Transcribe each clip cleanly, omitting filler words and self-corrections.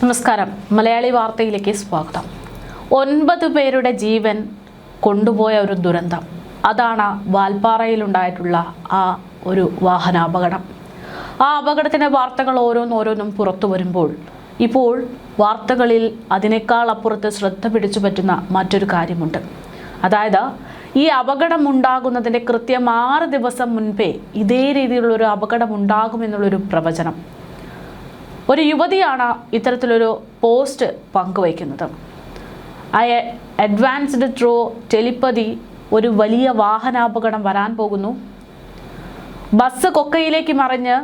നമസ്കാരം. മലയാളി വാർത്തയിലേക്ക് സ്വാഗതം. 9 പേരുടെ ജീവൻ കൊണ്ടുപോയ ഒരു ദുരന്തം, അതാണ് വാൽപ്പാറയിലുണ്ടായിട്ടുള്ള ആ ഒരു വാഹനാപകടം. ആ അപകടത്തിൻ്റെ വാർത്തകൾ ഓരോന്നും പുറത്തു വരുമ്പോൾ ഇപ്പോൾ വാർത്തകളിൽ അതിനേക്കാൾ അപ്പുറത്ത് ശ്രദ്ധ പിടിച്ചു പറ്റുന്ന മറ്റൊരു കാര്യമുണ്ട്. അതായത് ഈ അപകടം ഉണ്ടാകുന്നതിൻ്റെ കൃത്യം 6 ദിവസം മുൻപേ ഇതേ രീതിയിലുള്ളൊരു അപകടം ഉണ്ടാകുമെന്നുള്ളൊരു പ്രവചനം. ഒരു യുവതിയാണ് ഇത്തരത്തിലൊരു പോസ്റ്റ് പങ്കുവയ്ക്കുന്നത്. അഡ്വാൻസ്ഡ് ത്രൂ ടെലിപ്പതി, ഒരു വലിയ വാഹനാപകടം വരാൻ പോകുന്നു. ബസ് കൊക്കയിലേക്ക് മറിഞ്ഞ്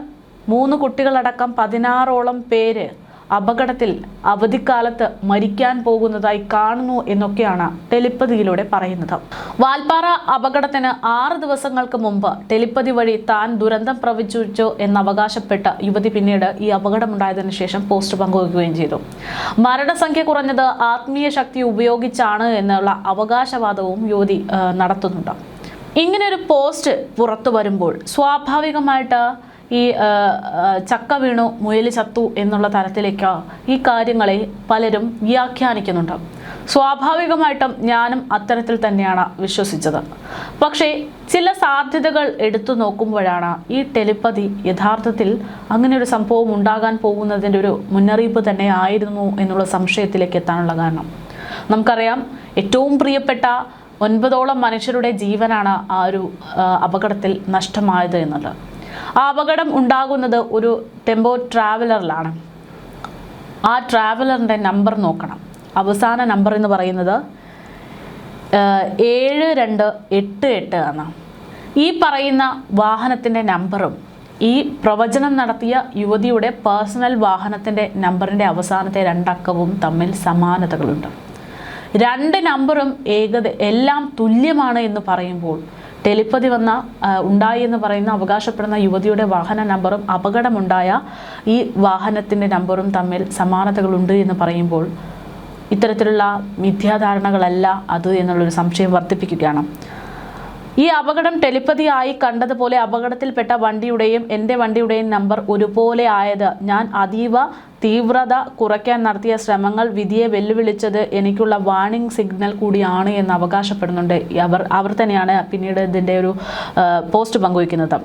3 കുട്ടികളടക്കം 16ഓളം പേര് അപകടത്തിൽ അവധിക്കാലത്ത് മരിക്കാൻ പോകുന്നതായി കാണുന്നു എന്നൊക്കെയാണ് ടെലിപ്പതിയിലൂടെ പറയുന്നത്. വാൽപ്പാറ അപകടത്തിന് 6 ദിവസങ്ങൾക്ക് മുമ്പ് ടെലിപ്പതി വഴി താൻ ദുരന്തം പ്രവചിച്ചു എന്നവകാശപ്പെട്ട യുവതി പിന്നീട് ഈ അപകടമുണ്ടായതിനു ശേഷം പോസ്റ്റ് പങ്കുവയ്ക്കുകയും ചെയ്തു. മരണസംഖ്യ കുറഞ്ഞത് ആത്മീയ ശക്തി ഉപയോഗിച്ചാണ് എന്നുള്ള അവകാശവാദവും യുവതി നടത്തുന്നുണ്ട്. ഇങ്ങനെയൊരു പോസ്റ്റ് പുറത്തു വരുമ്പോൾ സ്വാഭാവികമായിട്ട് ഈ ചക്ക വീണു മുയൽ ചത്തു എന്നുള്ള തരത്തിലേക്ക് ഈ കാര്യങ്ങളെ പലരും വ്യാഖ്യാനിക്കുന്നുണ്ട്. സ്വാഭാവികമായിട്ടും ഞാനും അത്തരത്തിൽ തന്നെയാണ് വിശ്വസിച്ചത്. പക്ഷേ ചില സാധ്യതകൾ എടുത്തു നോക്കുമ്പോഴാണ് ഈ ടെലിപ്പതി യഥാർത്ഥത്തിൽ അങ്ങനെ ഒരു സംഭവം ഉണ്ടാകാൻ പോകുന്നതിൻ്റെ ഒരു മുന്നറിയിപ്പ് തന്നെ ആയിരുന്നു എന്നുള്ള സംശയത്തിലേക്ക് എത്താനുള്ള കാരണം. നമുക്കറിയാം, ഏറ്റവും പ്രിയപ്പെട്ട 9ഓളം മനുഷ്യരുടെ ജീവനാണ് ആ ഒരു അപകടത്തിൽ നഷ്ടമായത് എന്നുള്ളത്. ആ അപകടം ഉണ്ടാകുന്നത് ഒരു ടെമ്പോ ട്രാവലറിലാണ്. ആ ട്രാവലറിൻ്റെ നമ്പർ നോക്കണം. അവസാന നമ്പർ എന്ന് പറയുന്നത് 7288 ആണ്. ഈ പറയുന്ന വാഹനത്തിൻ്റെ നമ്പറും ഈ പ്രവചനം നടത്തിയ യുവതിയുടെ പേഴ്സണൽ വാഹനത്തിൻ്റെ നമ്പറിൻ്റെ അവസാനത്തെ 2 അക്കവും തമ്മിൽ സമാനതകളുണ്ട്. 2 നമ്പറും എല്ലാം തുല്യമാണ് എന്ന് പറയുമ്പോൾ ടെലിപ്പതി ഉണ്ടായി എന്ന് പറയുന്ന അവകാശപ്പെടുന്ന യുവതിയുടെ വാഹന നമ്പറും അപകടമുണ്ടായ ഈ വാഹനത്തിൻ്റെ നമ്പറും തമ്മിൽ സമാനതകളുണ്ട് എന്ന് പറയുമ്പോൾ ഇത്തരത്തിലുള്ള മിഥ്യാധാരണകളല്ല അത് എന്നുള്ളൊരു സംശയം വർദ്ധിപ്പിക്കുകയാണ്. ഈ അപകടം ടെലിപ്പതിയായി കണ്ടതുപോലെ അപകടത്തിൽപ്പെട്ട വണ്ടിയുടെയും എൻ്റെ വണ്ടിയുടെയും നമ്പർ ഒരുപോലെ ആയത് ഞാൻ അതീവ തീവ്രത കുറയ്ക്കാൻ നടത്തിയ ശ്രമങ്ങൾ വിധിയെ വെല്ലുവിളിച്ചത് എനിക്കുള്ള വാർണിംഗ് സിഗ്നൽ കൂടിയാണ് എന്ന് അവകാശപ്പെടുന്നുണ്ട്. അവർ തന്നെയാണ് പിന്നീട് ഇതിൻ്റെ ഒരു പോസ്റ്റ് പങ്കുവയ്ക്കുന്നത്.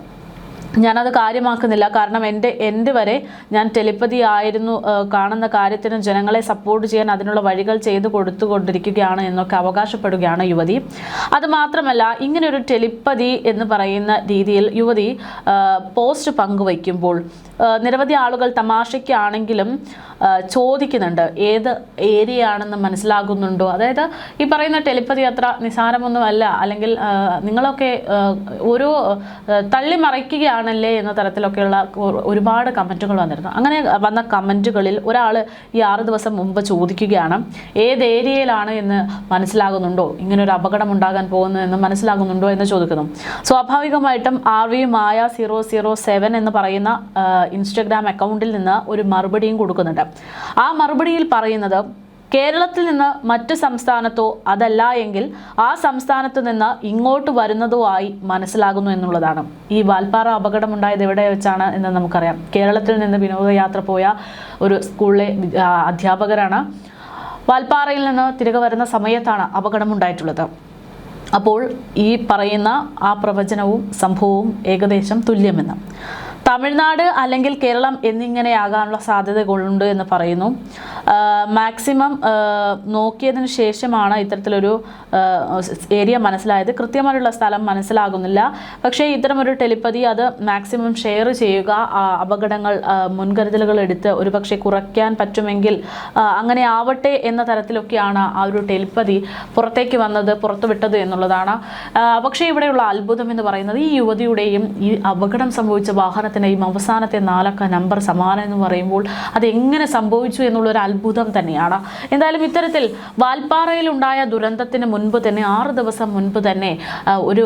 ഞാനത് കാര്യമാക്കുന്നില്ല, കാരണം എൻ്റെ വരെ ഞാൻ ടെലിപ്പതി ആയിരുന്നു കാണുന്ന കാര്യത്തിന് ജനങ്ങളെ സപ്പോർട്ട് ചെയ്യാൻ അതിനുള്ള വഴികൾ ചെയ്തു കൊടുത്തുകൊണ്ടിരിക്കുകയാണ് എന്നൊക്കെ അവകാശപ്പെടുകയാണ് യുവതി. അതുമാത്രമല്ല, ഇങ്ങനെയൊരു ടെലിപ്പതി എന്ന് പറയുന്ന രീതിയിൽ യുവതി പോസ്റ്റ് പങ്കുവയ്ക്കുമ്പോൾ നിരവധി ആളുകൾ തമാശയ്ക്കാണെങ്കിലും ചോദിക്കുന്നുണ്ട്, ഏത് ഏരിയ ആണെന്ന് മനസ്സിലാകുന്നുണ്ടോ? അതായത് ഈ പറയുന്ന ടെലിപ്പതി അത്ര നിസാരമൊന്നുമല്ല, അല്ലെങ്കിൽ നിങ്ങളൊക്കെ ഓരോ തള്ളിമറിക്കുകയാണല്ലേ എന്ന തരത്തിലൊക്കെയുള്ള ഒരുപാട് കമൻറ്റുകൾ വന്നിരുന്നു. അങ്ങനെ വന്ന കമൻറ്റുകളിൽ ഒരാൾ ഈ 6 ദിവസം മുമ്പ് ചോദിക്കുകയാണ്, ഏത് ഏരിയയിലാണ് എന്ന് മനസ്സിലാകുന്നുണ്ടോ, ഇങ്ങനൊരു അപകടം ഉണ്ടാകാൻ പോകുന്നു എന്ന് മനസ്സിലാകുന്നുണ്ടോ എന്ന് ചോദിക്കുന്നു. സ്വാഭാവികമായിട്ടും RV Maya007 എന്ന് പറയുന്ന ഇൻസ്റ്റഗ്രാം അക്കൗണ്ടിൽ നിന്ന് ഒരു മറുപടിയും കൊടുക്കുന്നുണ്ട്. ആ മറുപടിയിൽ പറയുന്നത്, കേരളത്തിൽ നിന്ന് മറ്റു സംസ്ഥാനത്തോ അതല്ല എങ്കിൽ ആ സംസ്ഥാനത്ത് നിന്ന് ഇങ്ങോട്ട് വരുന്നതോ ആയി മനസ്സിലാകുന്നു എന്നുള്ളതാണ്. ഈ വാൽപ്പാറ അപകടമുണ്ടായത് എവിടെ വെച്ചാണ് എന്ന് നമുക്കറിയാം. കേരളത്തിൽ നിന്ന് വിനോദയാത്ര പോയ ഒരു സ്കൂളിലെ അധ്യാപകരാണ്. വാൽപ്പാറയിൽ നിന്ന് തിരികെ വരുന്ന സമയത്താണ് അപകടമുണ്ടായിട്ടുള്ളത്. അപ്പോൾ ഈ പറയുന്ന ആ പ്രവചനവും സംഭവവും ഏകദേശം തുല്യമെന്ന്. തമിഴ്നാട് അല്ലെങ്കിൽ കേരളം എന്നിങ്ങനെയാകാനുള്ള സാധ്യതകളുണ്ട് എന്ന് പറയുന്നു. മാക്സിമം നോക്കിയതിന് ശേഷമാണ് ഇത്തരത്തിലൊരു ഏരിയ മനസ്സിലായത്. കൃത്യമായിട്ടുള്ള സ്ഥലം മനസ്സിലാകുന്നില്ല. പക്ഷേ ഇത്തരമൊരു ടെലിപ്പതി അത് മാക്സിമം ഷെയർ ചെയ്യുക, അപകടങ്ങൾ മുൻകരുതലുകൾ എടുത്ത് ഒരുപക്ഷെ കുറയ്ക്കാൻ പറ്റുമെങ്കിൽ അങ്ങനെ ആവട്ടെ എന്ന തരത്തിലൊക്കെയാണ് ആ ഒരു ടെലിപ്പതി പുറത്തുവിട്ടത് എന്നുള്ളതാണ്. പക്ഷേ ഇവിടെയുള്ള അത്ഭുതം എന്ന് പറയുന്നത്, ഈ യുവതിയുടെയും ഈ അപകടം സംഭവിച്ച വാഹനത്തിൻ്റെയും അവസാനത്തെ 4 അക്ക നമ്പർ സമാനം എന്ന് പറയുമ്പോൾ അതെങ്ങനെ സംഭവിച്ചു എന്നുള്ളൊരു അത്ഭുതം തന്നെയാണ്. എന്തായാലും ഇത്തരത്തിൽ വാൽപ്പാറയിൽ ഉണ്ടായ ദുരന്തത്തിന് മുൻപ് തന്നെ 6 ദിവസം മുൻപ് തന്നെ ഒരു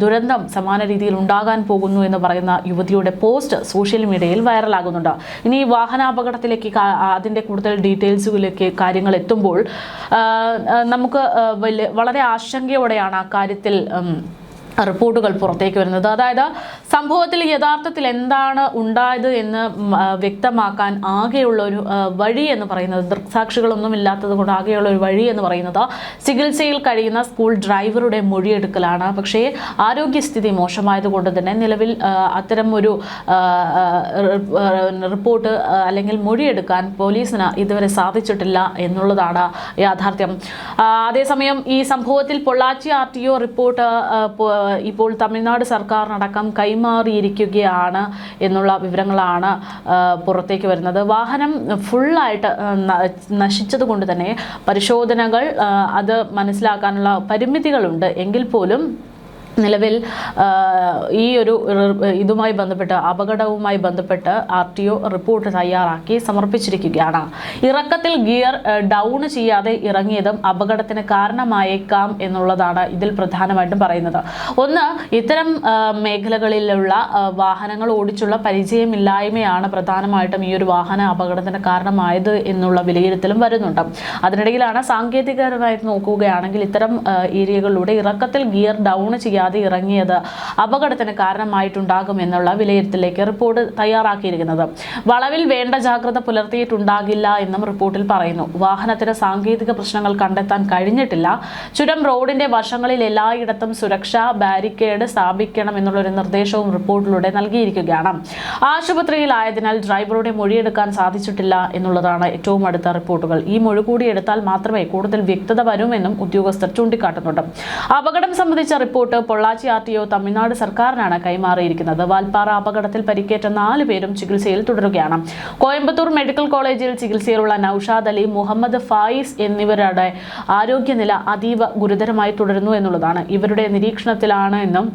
ദുരന്തം സമാന രീതിയിൽ ഉണ്ടാകാൻ പോകുന്നു എന്ന് പറയുന്ന യുവതിയുടെ പോസ്റ്റ് സോഷ്യൽ മീഡിയയിൽ വൈറലാകുന്നുണ്ട്. ഇനി വാഹനാപകടത്തിലേക്ക് അതിൻ്റെ കൂടുതൽ ഡീറ്റെയിൽസുകളിലേക്ക് കാര്യങ്ങൾ എത്തുമ്പോൾ നമുക്ക് വളരെ ആശങ്കയോടെയാണ് ആ കാര്യത്തിൽ റിപ്പോർട്ടുകൾ പുറത്തേക്ക് വരുന്നത്. അതായത് സംഭവത്തിൽ യഥാർത്ഥത്തിൽ എന്താണ് ഉണ്ടായത് എന്ന് വ്യക്തമാക്കാൻ ആകെയുള്ള ഒരു വഴി എന്ന് പറയുന്നത്, ദൃക്സാക്ഷികളൊന്നും ഇല്ലാത്തത് കൊണ്ട് ആകെയുള്ള ഒരു വഴി എന്ന് പറയുന്നത് ചികിത്സയിൽ കഴിയുന്ന സ്കൂൾ ഡ്രൈവറുടെ മൊഴിയെടുക്കലാണ്. പക്ഷേ ആരോഗ്യസ്ഥിതി മോശമായതുകൊണ്ട് തന്നെ നിലവിൽ അത്തരം ഒരു റിപ്പോർട്ട് അല്ലെങ്കിൽ മൊഴിയെടുക്കാൻ പോലീസിന് ഇതുവരെ സാധിച്ചിട്ടില്ല എന്നുള്ളതാണ് യാഥാർത്ഥ്യം. അതേസമയം ഈ സംഭവത്തിൽ പൊള്ളാച്ചി RTO റിപ്പോർട്ട് ഇപ്പോൾ തമിഴ്നാട് സർക്കാരിനടക്കം കൈമാറിയിരിക്കുകയാണ് എന്നുള്ള വിവരങ്ങളാണ് പുറത്തേക്ക് വരുന്നത്. വാഹനം ഫുള്ളായിട്ട് നശിച്ചത് കൊണ്ട് തന്നെ പരിശോധനകൾ അത് മനസ്സിലാക്കാനുള്ള പരിമിതികളുണ്ട് എങ്കിൽ പോലും നിലവിൽ ഈ ഒരു ഇതുമായി ബന്ധപ്പെട്ട് അപകടവുമായി ബന്ധപ്പെട്ട് RTO റിപ്പോർട്ട് തയ്യാറാക്കി സമർപ്പിച്ചിരിക്കുകയാണ്. ഇറക്കത്തിൽ ഗിയർ ഡൗൺ ചെയ്യാതെ ഇറങ്ങിയതും അപകടത്തിന് കാരണമായേക്കാം എന്നുള്ളതാണ് ഇതിൽ പ്രധാനമായിട്ടും പറയുന്നത്. ഒന്ന്, ഇത്തരം മേഖലകളിലുള്ള വാഹനങ്ങൾ ഓടിച്ചുള്ള പരിചയമില്ലായ്മയാണ് പ്രധാനമായിട്ടും ഈ ഒരു വാഹന അപകടത്തിന് കാരണമായത് എന്നുള്ള വിലയിരുത്തലും വരുന്നുണ്ട്. അതിനിടയിലാണ് സാങ്കേതികപരമായിട്ട് നോക്കുകയാണെങ്കിൽ ഇത്തരം ഏരിയകളിലൂടെ ഇറക്കത്തിൽ ഗിയർ ഡൗൺ ചെയ്യാതെ ഇറങ്ങിയത് അപകടത്തിന് കാരണമായിട്ടുണ്ടാകും എന്നുള്ള വിലയിരുത്തലിലേക്ക് റിപ്പോർട്ട് തയ്യാറാക്കിയിരിക്കുന്നത്. വളവിൽ വേണ്ട ജാഗ്രത പുലർത്തിയിട്ടുണ്ടാകില്ല എന്നും റിപ്പോർട്ടിൽ പറയുന്നു. വാഹനത്തിന് സാങ്കേതിക പ്രശ്നങ്ങൾ കണ്ടെത്താൻ കഴിഞ്ഞിട്ടില്ല. ചുരം റോഡിന്റെ വശങ്ങളിൽ എല്ലായിടത്തും സുരക്ഷാ ബാരിക്കേഡ് സ്ഥാപിക്കണം എന്നുള്ളൊരു നിർദ്ദേശവും റിപ്പോർട്ടിലൂടെ നൽകിയിരിക്കുകയാണ്. ആശുപത്രിയിലായതിനാൽ ഡ്രൈവറുടെ മൊഴിയെടുക്കാൻ സാധിച്ചിട്ടില്ല എന്നുള്ളതാണ് ഏറ്റവും അടുത്ത റിപ്പോർട്ടുകൾ. ഈ മൊഴി കൂടി എടുത്താൽ മാത്രമേ കൂടുതൽ വ്യക്തത വരുമെന്നും ഉദ്യോഗസ്ഥർ ചൂണ്ടിക്കാട്ടുന്നുണ്ട്. അപകടം സംബന്ധിച്ച റിപ്പോർട്ട് പൊള്ളാച്ചി RTO തമിഴ്നാട് സർക്കാരിനാണ് കൈമാറിയിരിക്കുന്നത്. വാൽപ്പാറ അപകടത്തിൽ പരിക്കേറ്റ 4 പേരും ചികിത്സയിൽ തുടരുകയാണ്. കോയമ്പത്തൂർ മെഡിക്കൽ കോളേജിൽ ചികിത്സയിലുള്ള നൌഷാദ് അലി, മുഹമ്മദ് ഫായിസ് എന്നിവരുടെ ആരോഗ്യനില അതീവ ഗുരുതരമായി തുടരുന്നു എന്നുള്ളതാണ്. ഇവരുടെ നിരീക്ഷണത്തിലാണെന്നും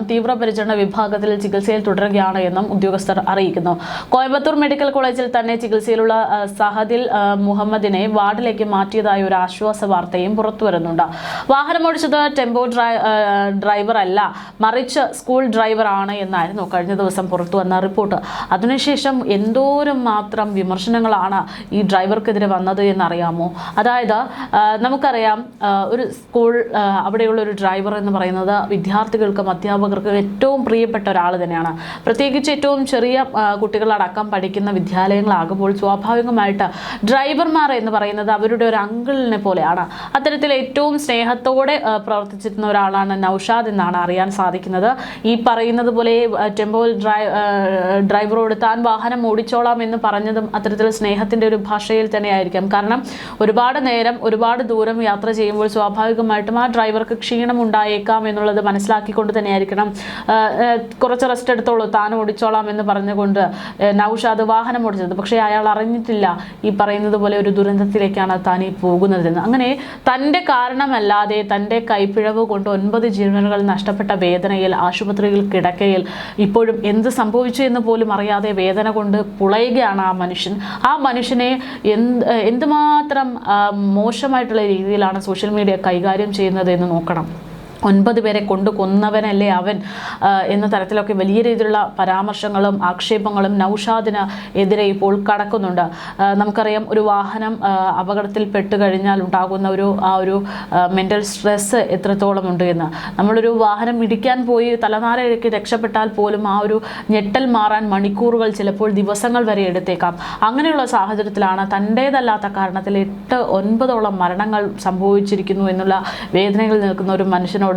തീവ്രപരിചരണ വിഭാഗത്തിൽ ചികിത്സയിൽ തുടരുകയാണ് എന്നും ഉദ്യോഗസ്ഥർ അറിയിക്കുന്നു. കോയമ്പത്തൂർ മെഡിക്കൽ കോളേജിൽ തന്നെ ചികിത്സയിലുള്ള സഹദിൽ മുഹമ്മദിനെ വാർഡിലേക്ക് മാറ്റിയതായ ഒരു ആശ്വാസ വാർത്തയും പുറത്തുവരുന്നുണ്ട്. വാഹനമോടിച്ചത് ടെമ്പോ ഡ്രൈവർ അല്ല, മറിച്ച് സ്കൂൾ ഡ്രൈവർ ആണ് എന്നായിരുന്നു കഴിഞ്ഞ ദിവസം പുറത്തു വന്ന റിപ്പോർട്ട്. അതിനുശേഷം എന്തോരം മാത്രം വിമർശനങ്ങളാണ് ഈ ഡ്രൈവർക്കെതിരെ വന്നത് എന്നറിയാമോ? അതായത് നമുക്കറിയാം, ഒരു സ്കൂൾ അവിടെയുള്ള ഒരു ഡ്രൈവർ എന്ന് പറയുന്നത് വിദ്യാർത്ഥികൾക്കും അധ്യാപകർക്കും ഏറ്റവും പ്രിയപ്പെട്ട ഒരാൾ തന്നെയാണ്. പ്രത്യേകിച്ച് ഏറ്റവും ചെറിയ കുട്ടികളടക്കം പഠിക്കുന്ന വിദ്യാലയങ്ങളാകുമ്പോൾ സ്വാഭാവികമായിട്ട് ഡ്രൈവർമാർ എന്ന് പറയുന്നത് അവരുടെ ഒരു അങ്കിളിനെ പോലെയാണ്. അത്തരത്തിൽ ഏറ്റവും സ്നേഹത്തോടെ പ്രവർത്തിച്ചിരുന്ന ഒരാളാണ് നൌഷാദ് എന്നാണ് അറിയാൻ സാധിക്കുന്നത്. ഈ പറയുന്നത് പോലെ ടെമ്പോ ഡ്രൈവറോട് താൻ വാഹനം ഓടിച്ചോളാം എന്ന് പറഞ്ഞതും അത്തരത്തിൽ സ്നേഹത്തിൻ്റെ ഒരു ഭാഷയിൽ തന്നെയായിരിക്കാം. കാരണം ഒരുപാട് നേരം ഒരുപാട് ദൂരം യാത്ര ചെയ്യുമ്പോൾ സ്വാഭാവികമായിട്ടും ആ ഡ്രൈവർക്ക് ക്ഷീണമുണ്ടായേക്കാം എന്നുള്ളത് മനസ്സിലാക്കിക്കൊണ്ട് തന്നെയായിരിക്കണം കുറച്ച് റെസ്റ്റ് എടുത്തോളൂ, താൻ ഓടിച്ചോളാം എന്ന് പറഞ്ഞുകൊണ്ട് നൌഷാദ് വാഹനം ഓടിച്ചത്. പക്ഷേ അയാൾ അറിഞ്ഞിട്ടില്ല ഈ പറയുന്നത് പോലെ ഒരു ദുരന്തത്തിലേക്കാണ് താൻ ഈ പോകുന്നതെന്ന്. അങ്ങനെ തൻ്റെ കാരണമല്ലാതെ തൻ്റെ കൈപ്പിഴവ് കൊണ്ട് 9 ജീവനുകൾ നഷ്ടപ്പെട്ട വേദനയിൽ ആശുപത്രിയിൽ കിടക്കയിൽ ഇപ്പോഴും എന്ത് സംഭവിച്ചു എന്ന് പോലും അറിയാതെ വേദന കൊണ്ട് പുളയുകയാണ് ആ മനുഷ്യൻ. ആ മനുഷ്യനെ എന്തുമാത്രം മോശമായിട്ടുള്ള രീതിയിലാണ് സോഷ്യൽ മീഡിയ കൈകാര്യം ചെയ്യുന്നത് എന്ന് നോക്കണം. 9 പേരെ കൊണ്ട് കൊന്നവനല്ലേ അവൻ എന്ന തരത്തിലൊക്കെ വലിയ രീതിയിലുള്ള പരാമർശങ്ങളും ആക്ഷേപങ്ങളും നൌഷാദിന് എതിരെ ഇപ്പോൾ കടക്കുന്നുണ്ട്. നമുക്കറിയാം, ഒരു വാഹനം അപകടത്തിൽ പെട്ടുകഴിഞ്ഞാൽ ഉണ്ടാകുന്ന ഒരു മെൻ്റൽ സ്ട്രെസ്സ് എത്രത്തോളം ഉണ്ട് എന്ന്. നമ്മളൊരു വാഹനം ഇടിക്കാൻ പോയി തലനാരിഴയ്ക്ക് രക്ഷപ്പെട്ടാൽ പോലും ആ ഒരു ഞെട്ടൽ മാറാൻ മണിക്കൂറുകൾ, ചിലപ്പോൾ ദിവസങ്ങൾ വരെ എടുത്തേക്കാം. അങ്ങനെയുള്ള സാഹചര്യത്തിലാണ് തൻ്റേതല്ലാത്ത കാരണത്തിൽ 8-9ഓളം മരണങ്ങൾ സംഭവിച്ചിരിക്കുന്നു എന്നുള്ള വേദനയിൽ നിൽക്കുന്ന ഒരു മനുഷ്യനോട്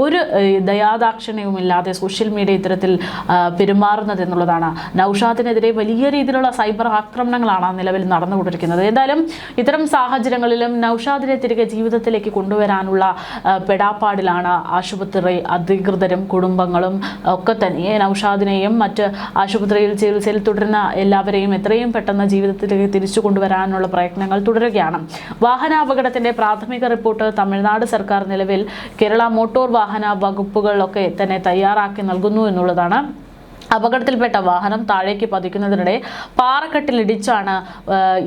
ഒരു ദയാദാക്ഷിണ്യവുമില്ലാതെ സോഷ്യൽ മീഡിയ ഇത്തരത്തിൽ പെരുമാറുന്നത് എന്നുള്ളതാണ്. നൌഷാദിനെതിരെ വലിയ രീതിയിലുള്ള സൈബർ ആക്രമണങ്ങളാണ് നിലവിൽ നടന്നുകൊണ്ടിരിക്കുന്നത്. എന്തായാലും ഇത്തരം സാഹചര്യങ്ങളിലും നൌഷാദിനെ തിരികെ ജീവിതത്തിലേക്ക് കൊണ്ടുവരാനുള്ള പെടാപ്പാടിലാണ് ആശുപത്രി അധികൃതരും കുടുംബങ്ങളും ഒക്കെ തന്നെ. നൌഷാദിനെയും മറ്റ് ആശുപത്രിയിൽ ചികിത്സയിൽ തുടരുന്ന എല്ലാവരെയും എത്രയും പെട്ടെന്ന് ജീവിതത്തിലേക്ക് തിരിച്ചു കൊണ്ടുവരാനുള്ള പ്രയത്നങ്ങൾ തുടരുകയാണ്. വാഹനാപകടത്തിന്റെ പ്രാഥമിക റിപ്പോർട്ട് തമിഴ്നാട് സർക്കാർ നിലവിൽ കേരള മോട്ടോർ വാഹന വകുപ്പുകളൊക്കെ തന്നെ തയ്യാറാക്കി നൽകുന്നു എന്നുള്ളതാണ് അപകടത്തിൽപ്പെട്ട വാഹനം താഴേക്ക് പതിക്കുന്നതിനിടെ പാറക്കെട്ടിലിടിച്ചാണ്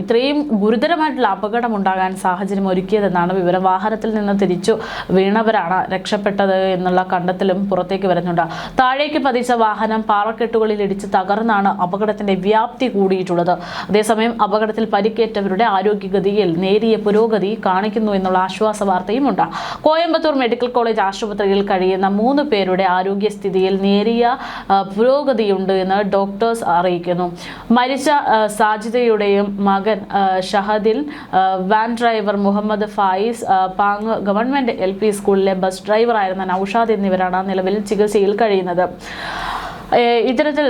ഇത്രയും ഗുരുതരമായിട്ടുള്ള അപകടമുണ്ടാകാൻ സാഹചര്യം ഒരുക്കിയതെന്നാണ് വിവരം. വാഹനത്തിൽ നിന്ന് തിരിച്ചു വീണവരാണ് രക്ഷപ്പെട്ടത് എന്നുള്ള കണ്ടെത്തലും പുറത്തേക്ക് വരുന്നുണ്ട്. താഴേക്ക് പതിച്ച വാഹനം പാറക്കെട്ടുകളിൽ ഇടിച്ച് തകർന്നാണ് അപകടത്തിന്റെ വ്യാപ്തി കൂടിയിട്ടുള്ളത്. അതേസമയം അപകടത്തിൽ പരിക്കേറ്റവരുടെ ആരോഗ്യഗതിയിൽ നേരിയ പുരോഗതി കാണിക്കുന്നു എന്നുള്ള ആശ്വാസ വാർത്തയുമുണ്ട്. കോയമ്പത്തൂർ മെഡിക്കൽ കോളേജ് ആശുപത്രിയിൽ കഴിയുന്ന 3 പേരുടെ ആരോഗ്യസ്ഥിതിയിൽ നേരിയ പുരോഗതിയുണ്ട് എന്ന് ഡോക്ടേഴ്സ് അറിയിക്കുന്നു. മരിച്ച സാജിദയുടെയും മകൻ Shahadil, van driver Muhammad Faiz, Pang government LP സ്കൂളിലെ ബസ് ഡ്രൈവറായിരുന്ന നൌഷാദ് എന്നിവരാണ് നിലവിൽ ചികിത്സയിൽ കഴിയുന്നത്. ഇത്തരത്തിൽ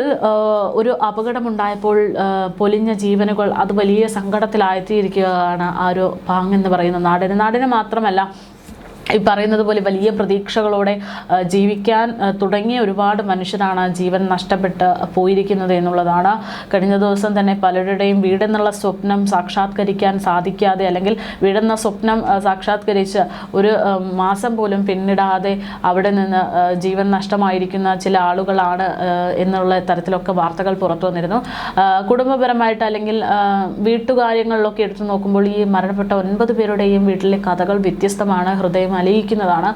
ഒരു അപകടമുണ്ടായപ്പോൾ പൊലിഞ്ഞ ജീവനുകൾ അത് വലിയ സങ്കടത്തിലായിത്തീരിക്കുകയാണ് ആ ഒരു പാങ് എന്ന് പറയുന്ന നാടിന് മാത്രമല്ല, ഈ പറയുന്നത് പോലെ വലിയ പ്രതീക്ഷകളോടെ ജീവിക്കാൻ തുടങ്ങിയ ഒരുപാട് മനുഷ്യരാണ് ജീവൻ നഷ്ടപ്പെട്ട് പോയിരിക്കുന്നത് എന്നുള്ളതാണ്. കഴിഞ്ഞ ദിവസം തന്നെ പലരുടെയും വീടെന്നുള്ള സ്വപ്നം സാക്ഷാത്കരിക്കാൻ സാധിക്കാതെ, അല്ലെങ്കിൽ വീടെന്ന സ്വപ്നം സാക്ഷാത്കരിച്ച് ഒരു മാസം പോലും പിന്നിടാതെ അവിടെ നിന്ന് ജീവൻ നഷ്ടമായിരിക്കുന്ന ചില ആളുകളാണ് എന്നുള്ള തരത്തിലൊക്കെ വാർത്തകൾ പുറത്തു വന്നിരുന്നു. കുടുംബപരമായിട്ട് അല്ലെങ്കിൽ വീട്ടുകാര്യങ്ങളിലൊക്കെ എടുത്തു നോക്കുമ്പോൾ ഈ മരണപ്പെട്ട 9 പേരുടെയും വീട്ടിലെ കഥകൾ വ്യത്യസ്തമാണ്, ഹൃദയം അലയിക്കുന്നതാണ്.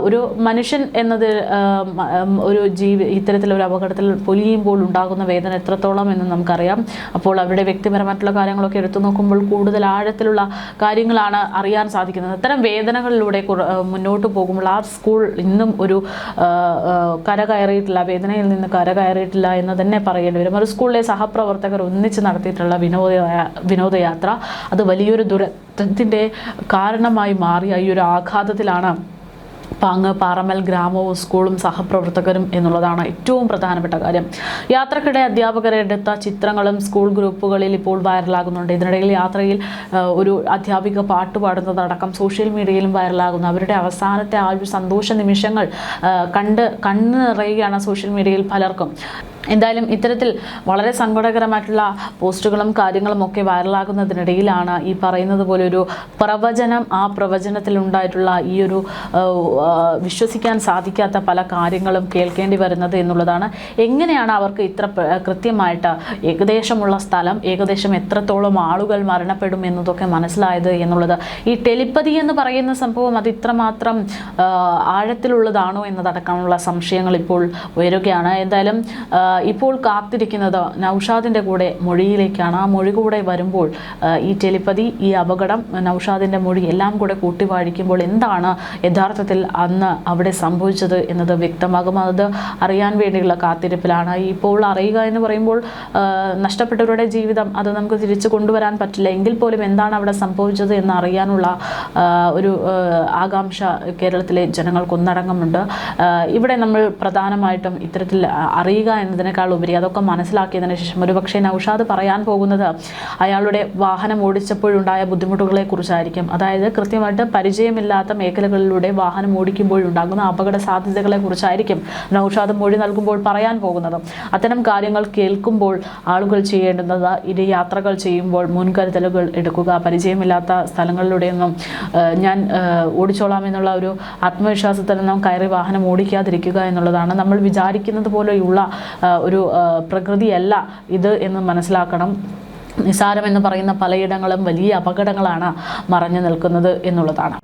ഒരു മനുഷ്യൻ എന്നത് ഒരു ഇത്തരത്തിലൊരു അപകടത്തിൽ പൊലിയുമ്പോൾ ഉണ്ടാകുന്ന വേദന എത്രത്തോളം എന്ന് നമുക്കറിയാം. അപ്പോൾ അവരുടെ വ്യക്തിപരമായിട്ടുള്ള കാര്യങ്ങളൊക്കെ എടുത്തു നോക്കുമ്പോൾ കൂടുതൽ ആഴത്തിലുള്ള കാര്യങ്ങളാണ് അറിയാൻ സാധിക്കുന്നത്. അത്തരം വേദനകളിലൂടെ മുന്നോട്ട് പോകുമ്പോൾ ആ സ്കൂൾ ഇന്നും ഒരു കരകയറിയിട്ടില്ല, വേദനയിൽ നിന്ന് കരകയറിയിട്ടില്ല എന്ന് തന്നെ പറയേണ്ടി വരും. ഒരു സ്കൂളിലെ സഹപ്രവർത്തകർ ഒന്നിച്ച് നടത്തിയിട്ടുള്ള വിനോദയാത്ര അത് വലിയൊരു ദുരന്തത്തിൻ്റെ കാരണമായി മാറിയ ഈ ഒരു ആഘാതത്തിലാണ് പാങ്, പാറമ്മൽ ഗ്രാമവും സ്കൂളും സഹപ്രവർത്തകരും എന്നുള്ളതാണ് ഏറ്റവും പ്രധാനപ്പെട്ട കാര്യം. യാത്രക്കിടെ അധ്യാപകരെടുത്ത ചിത്രങ്ങളും സ്കൂൾ ഗ്രൂപ്പുകളിൽ ഇപ്പോൾ വൈറലാകുന്നുണ്ട്. ഇതിനിടയിൽ യാത്രയിൽ ഒരു അധ്യാപിക പാട്ടുപാടുന്നതടക്കം സോഷ്യൽ മീഡിയയിലും വൈറലാകുന്നു. അവരുടെ അവസാനത്തെ ആ ഒരു സന്തോഷ നിമിഷങ്ങൾ കണ്ണ് നിറയുകയാണ് സോഷ്യൽ മീഡിയയിൽ പലർക്കും. എന്തായാലും ഇത്തരത്തിൽ വളരെ സങ്കടകരമായിട്ടുള്ള പോസ്റ്റുകളും കാര്യങ്ങളും ഒക്കെ വൈറലാകുന്നതിനിടയിലാണ് ഈ പറയുന്നത് പോലെ ഒരു പ്രവചനം, ആ പ്രവചനത്തിലുണ്ടായിട്ടുള്ള ഈ ഒരു വിശ്വസിക്കാൻ സാധിക്കാത്ത പല കാര്യങ്ങളും കേൾക്കേണ്ടി വരുന്നത് എന്നുള്ളതാണ്. എങ്ങനെയാണ് അവർക്ക് ഇത്ര കൃത്യമായിട്ട് ഏകദേശമുള്ള സ്ഥലം, ഏകദേശം എത്രത്തോളം ആളുകൾ മരണപ്പെടും എന്നതൊക്കെ മനസ്സിലായത് എന്നുള്ളത്. ഈ ടെലിപ്പതി എന്ന് പറയുന്ന സംഭവം അത് ഇത്രമാത്രം ആഴത്തിലുള്ളതാണോ എന്നതടക്കമുള്ള സംശയങ്ങൾ ഇപ്പോൾ ഉയരുകയാണ്. എന്തായാലും ഇപ്പോൾ കാത്തിരിക്കുന്നത് നൌഷാദിൻ്റെ കൂടെ മൊഴിയിലേക്കാണ്. ആ മൊഴി കൂടെ വരുമ്പോൾ ഈ ടെലിപ്പതി, ഈ അപകടം, നൌഷാദിൻ്റെ മൊഴി എല്ലാം കൂടെ കൂട്ടിവാഴിക്കുമ്പോൾ എന്താണ് യഥാർത്ഥത്തിൽ അന്ന് അവിടെ സംഭവിച്ചത് എന്നത് വ്യക്തമാകും. അത് അറിയാൻ വേണ്ടിയുള്ള കാത്തിരിപ്പിലാണ്. ഇപ്പോൾ അറിയുക എന്ന് പറയുമ്പോൾ നഷ്ടപ്പെട്ടവരുടെ ജീവിതം അത് നമുക്ക് തിരിച്ചു കൊണ്ടുവരാൻ പറ്റില്ല, എങ്കിൽ പോലും എന്താണ് അവിടെ സംഭവിച്ചത് എന്ന് അറിയാനുള്ള ഒരു ആകാംക്ഷ കേരളത്തിലെ ജനങ്ങൾക്കൊന്നടങ്കമുണ്ട്. ഇവിടെ നമ്മൾ പ്രധാനമായിട്ടും ഇത്തരത്തിൽ അറിയുക എന്നതിനേക്കാൾ ഉപരി അതൊക്കെ മനസ്സിലാക്കിയതിനു ശേഷം ഒരുപക്ഷെ നൌഷാദ് പറയാൻ പോകുന്നത് അയാളുടെ വാഹനം ഓടിച്ചപ്പോഴുണ്ടായ ബുദ്ധിമുട്ടുകളെ കുറിച്ചായിരിക്കും. അതായത് കൃത്യമായിട്ട് പരിചയമില്ലാത്ത മേഖലകളിലൂടെ വാഹനം ഓടിക്കുമ്പോഴുണ്ടാകുന്ന അപകട സാധ്യതകളെ കുറിച്ചായിരിക്കും നൌഷാദ് മൊഴി നൽകുമ്പോൾ പറയാൻ പോകുന്നത്. അത്തരം കാര്യങ്ങൾ കേൾക്കുമ്പോൾ ആളുകൾ ചെയ്യേണ്ടുന്നത് ഇരു യാത്രകൾ ചെയ്യുമ്പോൾ മുൻകരുതലുകൾ എടുക്കുക. പരിചയമില്ലാത്ത സ്ഥലങ്ങളിലൂടെയൊന്നും ഞാൻ ഓടിച്ചോളാം എന്നുള്ള ഒരു ആത്മവിശ്വാസത്തിൽ നിന്നും കയറി വാഹനം ഓടിക്കാതിരിക്കുക എന്നുള്ളതാണ്. നമ്മൾ വിചാരിക്കുന്നത് പോലെയുള്ള ഒരു പ്രകൃതിയല്ല ഇത് എന്ന് മനസ്സിലാക്കണം. നിസാരമെന്ന് പറയുന്ന പലയിടങ്ങളും വലിയ അപകടങ്ങളാണ് മറഞ്ഞു നിൽക്കുന്നത് എന്നുള്ളതാണ്.